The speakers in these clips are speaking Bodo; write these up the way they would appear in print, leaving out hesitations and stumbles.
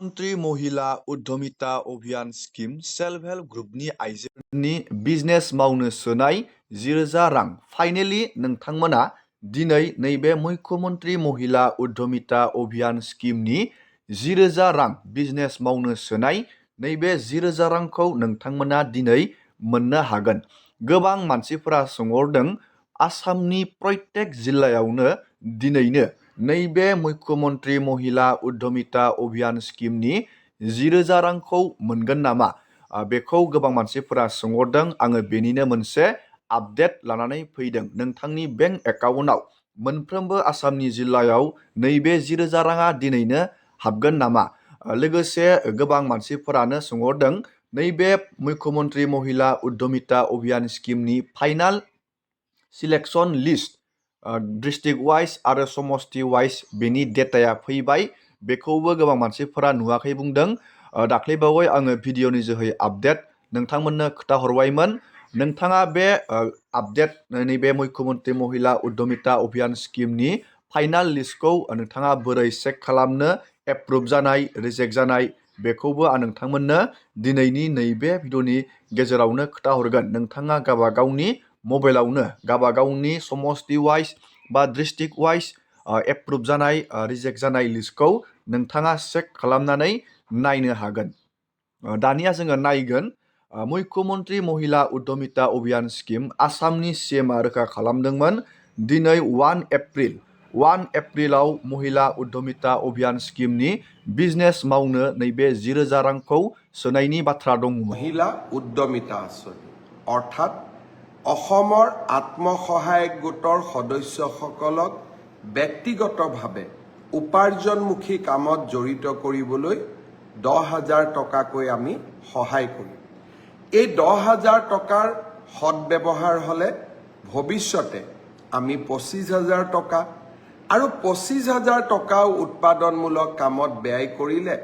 मन्त्रि महिला उद्यमिता अभियान स्किम सेल्फ हेल्प ग्रुपनि आइजोफोरनि बिजनेस मावनो सोनाय 10,000 रां। फाइनेलि नोंथांमोना दिनै नैबे मुख्यमन्त्रि महिला उद्यमिता अभियान स्किमनि 10,000 रां बिजनेस मावनो सोनाय नैबे 10,000 रांखौ नोंथांमोना दिनै मोननो हागोन। गोबां मानसिफोरा सोंहरदों आसामनि प्रत्येक जिल्लायावनो दिनैनो नैबे मुख्यमन्त्रि महिला उद्यमिता अभियान स्किमनि 10,000 रांखौ मोनगोन नामा? बेखौ गोबां मानसिफोरा सोंहरदों। आङो बेनिनो मोनसे आपडेट लानानै फैदों। नोंथांनि बेंक एकाउन्टआव मोनफ्रोमबो आसामनि जिल्लायाव नैबे 10,000 राङा दिनैनो हाबगोन नामा? लोगोसे गोबां मानसिफोरानो सोंहरदों नैबे मुख्यमन्त्रि महिला उद्यमिता अभियान स्किमनि final selection list district wise आरो समष्टि वाइज बेनि डेटाया फैबाय। बेखौबो गोबां मानसिफोरा नुवाखै बुंदों। दाख्लैबावै आङो भिडिअनि जोहै आपडेट नोंथांमोननो खोन्थाहरबायमोन। नोंथाङा बे आपडेट नैबे मुख्यमन्त्रि महिला उद्यमिता अभियान स्किमनि फाइनाल लिस्टखौ नोंथाङा बोरै चेक खालामनो, एप्रुभ जानाय रिजेक्ट जानाय, बेखौबो आं नोंथांमोननो दिनैनि नैबे भिडिअनि गेजेरावनो खोन्थाहरगोन। नोंथाङा गावबागावनि मबाइलावनो गावबागावनि समष्टि वाइज बा डिस्ट्रिक्ट वाइज एप्रुभ जानाय रिजेक्ट जानाय लिस्टखौ नोंथाङा चेक खालामनानै नायनो हागोन। दानिया जोङो नायगोन मुख्यमन्त्रि महिला उद्यमिता अभियान स्किम आसामनि CMआ रोखा खालामदोंमोन दिनै 1 एप्रिलाव महिला उद्यमिता अभियान स्किमनि बिजनेस मावनो नैबे 10,000 रांखौ सोनायनि बाथ्रा दंमोन। महिला উদ্যমিতা আঁচনি অৰ্থাৎ অসমৰ আত্মসহায়ক গোটৰ সদস্যসকলক ব্যক্তিগতভাৱে উপাৰ্জনমুখী কামত জড়িত কৰিবলৈ 10,000 টকাকৈ আমি সহায় কৰিম। এই 10,000 টকাৰ সদব্যৱহাৰ হ'লে ভৱিষ্যতে আমি 25,000 টকা আৰু 25,000 টকাও উৎপাদনমূলক কামত ব্যয় কৰিলে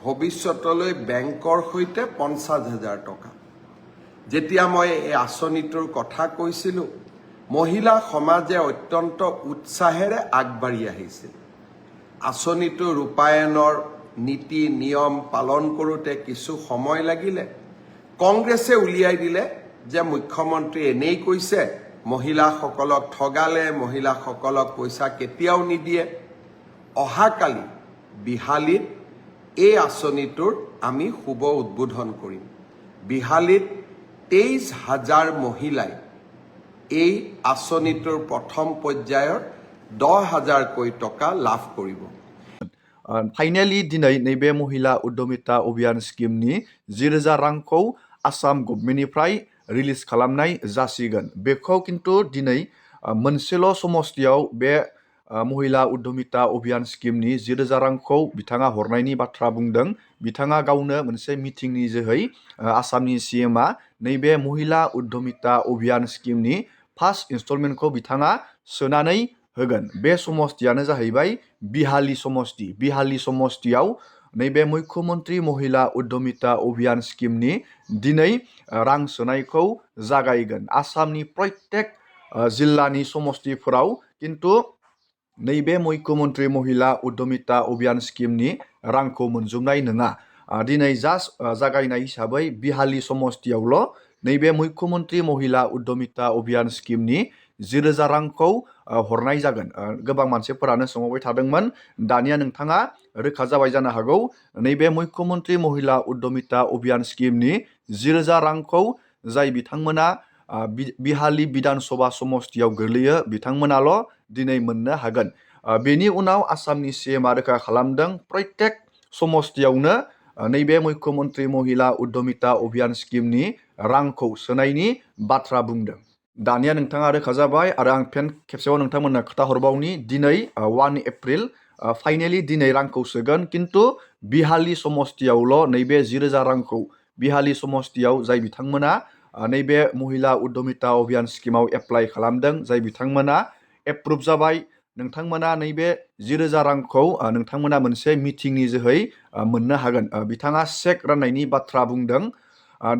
ভৱিষ্যতলৈ বেংকৰ সৈতে 50,000 টকা। যেতিয়া মই এই আঁচনিটোৰ কথা কৈছিলোঁ, মহিলা সমাজে অত্যন্ত উৎসাহেৰে আগবাঢ়ি আহিছিল। আঁচনিটো ৰূপায়ণৰ নীতি নিয়ম পালন কৰোঁতে কিছু সময় লাগিলে। কংগ্ৰেছে উলিয়াই দিলে যে মুখ্যমন্ত্ৰী এনেই কৈছে, মহিলাসকলক ঠগালে, মহিলাসকলক পইচা কেতিয়াও নিদিয়ে। অহাকালি বিহালীত এই আঁচনিটোৰ আমি শুভ উদ্বোধন কৰিম। বিহালীত 23,000 মহিলাই এই আঁচনিটোৰ প্ৰথম পৰ্যায়ৰ 10,000কৈ টকা লাভ কৰিব। फाइनेलि दिनै नैबे महिला उद्यमिता अभियान स्किमनि 10,000 रांखौ आसाम गभर्नमेन्टनिफ्राय रिलिज खालामनाय जासिगोन। बेखौ खिन्थु दिनै मोनसेल' समष्टियाव बे महिला उद्यमिता अभियान स्किमनि 10,000 रांखौ बिथाङा हरनायनि बाथ्रा बुंदों। बिथाङा गावनो मोनसे मिटिंनि जोहै आसामनि CMआ नैबे महिला उद्यमिता अभियान स्किमनि फार्स्ट इनस्टलमेन्टखौ बिथाङा सोनानै होगोन। बे समष्टियानो जाहैबाय बिहाली समष्टि। बिहाली समष्टियाव नैबे मुख्यमन्त्रि महिला उद्यमिता अभियान स्किमनि दिनै रां सोनायखौ जागायगोन। आसामनि प्रत्येक जिल्लानि समष्टिफोराव खिन्थु नैबे मुख्यमन्त्रि महिला उद्यमिता अभियान स्किमनि रांखौ मोनजोबनाय नङा। दिनै जास्ट जागायनाय हिसाबै बिहाली समष्टियावल' नैबे मुख्यमन्त्रि महिला उद्यमिता अभियान स्किमनि 10,000 रांखौ हरनाय जागोन। गोबां मानसिफोरानो सोंहरबाय थादोंमोन। दानिया नोंथाङा रोखा जाबाय जानो हागौ नैबे मुख्यमन्त्रि महिला उद्यमिता अभियान स्किमनि 10,000 रांखौ जाय बिथांमोना बिहाली बिधान सभा समष्टियाव गोग्लैयो बिथांमोनाल' दिनै मोननो हागोन। बेनि उनाव आसामनि CMआ रोखा खालामदों प्रत्येक समष्टियावनो नैबे मुख्यमन्त्रि महिला उद्यमिता अभियान स्किमनि रांखौ सोनायनि बाथ्रा बुंदों। दानिया नोंथाङा रोखा जाबाय आरो आं फिन खेबसेबाव नोंथांमोननो खोन्थाहरबावनि दिनै 1 एप्रिल फाइनेलि दिनै रांखौ सोगोन। खिन्थु बिहाली समष्टियावल' नैबे 10,000 रांखौ बिहाली समष्टियाव जाय बिथांमोना नैबे महिला उद्यमिता अभियान स्किमाव एप्लाइ खालामदों, जाय बिथांमोना एप्रुभ जाबाय, नोंथांमोना नैबे 10,000 रांखौ नोंथांमोना मोनसे मिटिंनि जोहै मोननो हागोन। बिथाङा चेक राननायनि बाथ्रा बुंदों।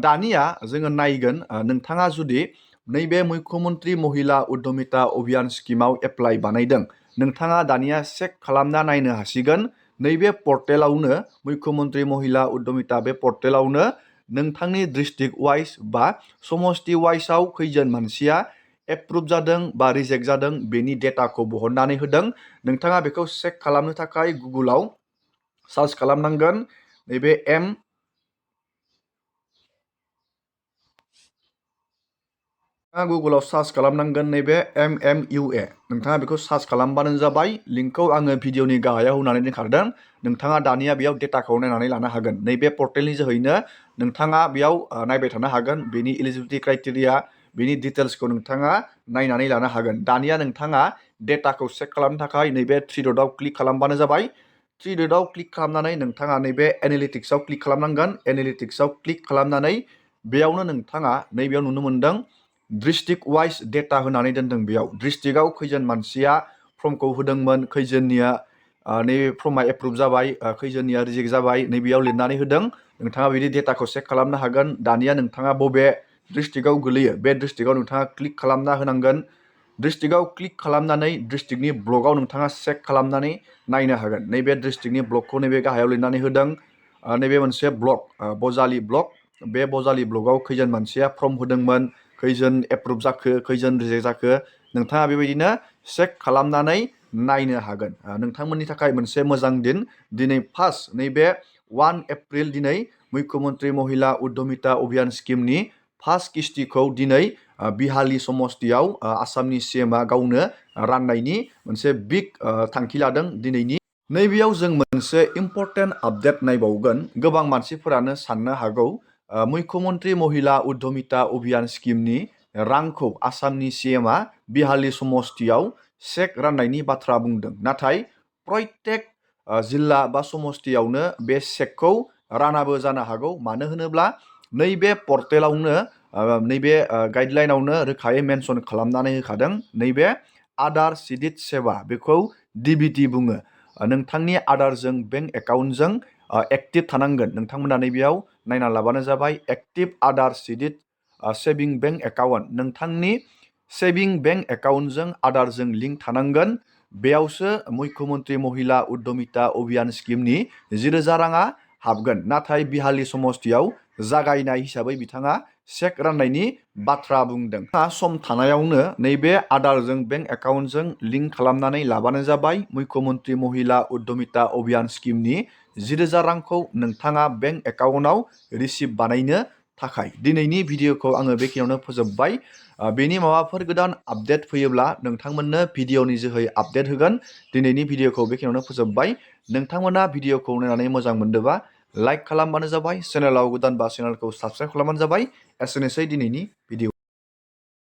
दानिया जोङो नायगोन नोंथाङा जुदि नैबे मुख्यमन्त्रि महिला उद्यमिता अभियान स्किमाव एप्लाइ बानायदों, नोंथाङा दानिया चेक खालामना नायनो हासिगोन नैबे पर्टेलावनो मुख्यमन्त्री महिला उद्यमिता बे पर्टेलावनो नोंथांनि डिस्ट्रिक्ट वाइज बा समष्टि वाइजआव खैजोन मानसिया एप्रुभ जादों बा रिजेक्ट जादों बेनि डेटाखौ बहननानै होदों। नोंथाङा बेखौ चेक खालामनो थाखाय गुगोलाव सार्च खालामनांगोन। नैबे गुगोलाव सार्च खालामनांगोन नैबे MMUA। नोंथाङा बेखौ सार्च खालामबानो जाबाय। लिंकखौ आङो भिडिअनि गाहायाव होनानै दोनखादों। नोंथाङा दानिया बेयाव डेटाखौ नायनानै लानो हागोन। नैबे पर्टेलनि जोहैनो नोंथाङा बेयाव नायबाय थानो हागोन। बेनि एलिजिबिलिटि क्राइटेरिया, बेनि डिटेल्सखौ नोंथाङा नायनानै लानो हागोन। दानिया नोंथाङा डेटाखौ चेक खालामनो थाखाय नैबे 3 डटआव क्लिक खालामबानो जाबाय। 3 डटआव क्लिक खालामनानै नोंथाङा नैबे एनालिटिक्सआव क्लिक खालामनांगोन। एनालिटिक्सआव क्लिक खालामनानै बेयावनो नोंथाङा नैबेयाव नुनो मोनदों डिस्ट्रिक्ट वाइज डेटा होनानै दोनदों। बेयाव डिस्ट्रिक्टआव खैजोन मानसिया फर्मखौ होदोंमोन, खैजोननिया नैबे फर्मा एप्रुभ जाबाय, खैजोननिया रिजेक्ट जाबाय, नैबेयाव लिरनानै होदों। नोंथाङा बिदि डेटाखौ चेक खालामनो हागोन। दानिया नोंथाङा बबे डिस्ट्रिक्टआव गोलैयो बे डिस्ट्रिक्टआव नोंथाङा क्लिक खालामना होनांगोन। डिस्ट्रिक्टआव क्लिक खालामनानै डिस्ट्रिक्टनि ब्लकआव नोंथाङा चेक खालामनानै नायनो हागोन। नैबे डिस्ट्रिक्टनि ब्लकखौ नैबे गाहायाव लिरनानै होदों। नैबे मोनसे ब्लक बजालि ब्लक। बे बजालि ब्लकआव खैजोन मानसिया फर्म होदोंमोन, खैजोन एप्रुभ जाखो, खैजोन रिजेक्ट जाखो, नोंथाङा बेबायदिनो चेक खालामनानै नायनो हागोन। नोंथांमोननि थाखाय मोनसे मोजां दिन। दिनै फार्स्ट नैबे 1 एप्रिल दिनै मुख्यमन्त्री महिला उद्यमिता अभियान स्किमनि फार्स्ट किस्तिखौ दिनै बिहाली समष्टियाव आसामनि CMआ गावनो राननायनि मोनसे बिग थांखि लादों दिनैनि। नैबेयाव जों मोनसे इम्पर्टेन्ट आपडेट नायबावगोन। गोबां मानसिफोरानो साननो हागौ मुख्यमन्त्री महिला उद्यमिता अभियान स्किमनि रांखौ आसामनि CMआ बिहाली समष्टियाव चेक राननायनि बाथ्रा बुंदों। नाथाय प्रत्येक जिल्ला बा समष्टियावनो बे चेकखौ रानाबो जानो हागौ। मानो होनोब्ला नैबे पर्टेलावनो नैबे गाइडलाइनावनो रोखायै मेनसन खालामनानै होखादों। नैबे आधार सिडिड सेवा, बेखौ DBT बुङो। नोंथांनि आधारजों बेंक एकाउन्टजों एक्टिभ थानांगोन। नोंथांमोना नैबेयाव नायना लाबानो जाबाय। Active Aadhaar seeded saving bank account, नोंथांनि सेभिं बेंक एकाउन्टजों आधारजों लिंक थानांगोन। बेयावसो मुख्यमन्त्री महिला उद्यमिता अभियान स्किमनि 10,000 राङा हाबगोन। नाथाय बिहाली समष्टियाव जागायनाय हिसाबै बिथाङा चेक राननायनि बाथ्रा बुंदों। सम थानायावनो नैबे आधारजों बेंक एकाउन्टजों लिंक खालामनानै लाबानो जाबाय। मुख्यमन्त्री महिला उद्यमिता अभियान स्किमनि 10,000 रांखौ नोंथाङा बेंक एकाउन्टआव रिसिभ बानायनो थाखाय। दिनैनि भिडिअखौ आङो बेखिनियावनो फोजोबबाय। बेनि माबाफोर गोदान आपडेट फैयोब्ला नोंथांमोननो भिडिअनि जोहै आपडेट होगोन। दिनैनि भिडिअखौ बेखिनियावनो फोजोबबाय। नोंथांमोना भिडिअखौ नायनानै मोजां मोनदोंबा लाइक खालामबानो जाबाय। चेनेलाव गोदानबा चेनेलखौ साबस्क्राइब खालामबानो जाबाय। एसेनोसै दिनैनि